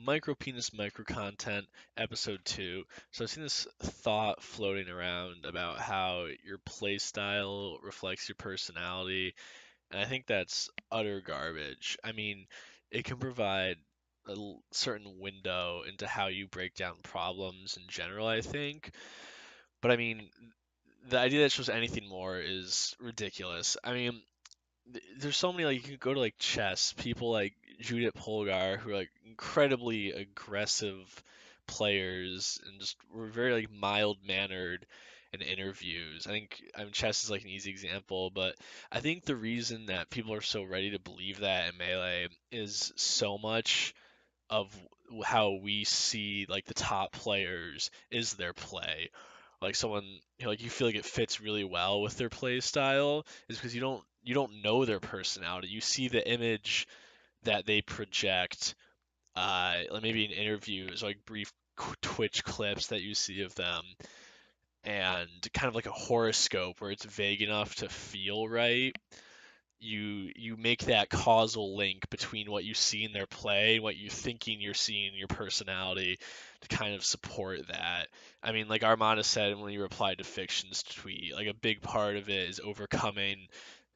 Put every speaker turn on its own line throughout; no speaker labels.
Micro Penis Micro Content, Episode 2. So I've seen this thought floating around about how your play style reflects your personality, and I think that's utter garbage. I mean, it can provide a certain window into how you break down problems in general, I think. But I mean, the idea that it shows anything more is ridiculous. I mean, there's so many, like, you can go to like chess, people like Judith Polgar who are like incredibly aggressive players and just were very like mild mannered in interviews. I mean chess is like an easy example, but I think the reason that people are so ready to believe that in Melee is so much of how we see like the top players is their play. Like someone, like you feel like it fits really well with their play style is because you don't know their personality. You see the image that they project, like maybe in interviews, like brief Twitch clips that you see of them, and kind of like a horoscope where it's vague enough to feel right. You make that causal link between what you see in their play and what you thinking you're seeing in your personality to kind of support that. I mean, like Armada said when he replied to Fiction's tweet, like a big part of it is overcoming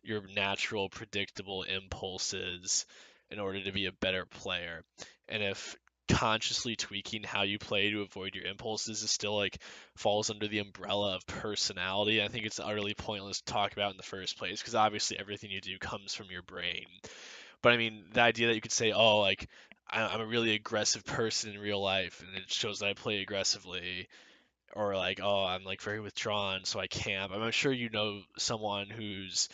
your natural predictable impulses in order to be a better player. And if consciously tweaking how you play to avoid your impulses is still like falls under the umbrella of personality, I think it's utterly pointless to talk about in the first place because obviously everything you do comes from your brain. But I mean, the idea that you could say, oh, like I'm a really aggressive person in real life and it shows that I play aggressively, or like, oh, I'm like very withdrawn, so I camp. I'm sure you know someone who's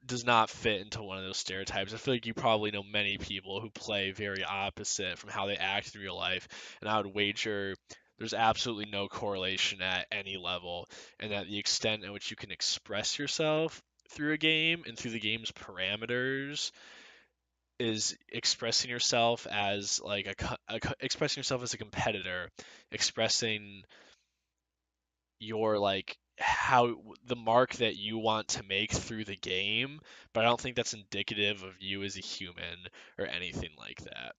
does not fit into one of those stereotypes. I feel like you probably know many people who play very opposite from how they act in real life, and I would wager there's absolutely no correlation at any level, and that the extent in which you can express yourself through a game and through the game's parameters is expressing yourself as like expressing yourself as a competitor, expressing your like how the mark that you want to make through the game, but I don't think that's indicative of you as a human or anything like that.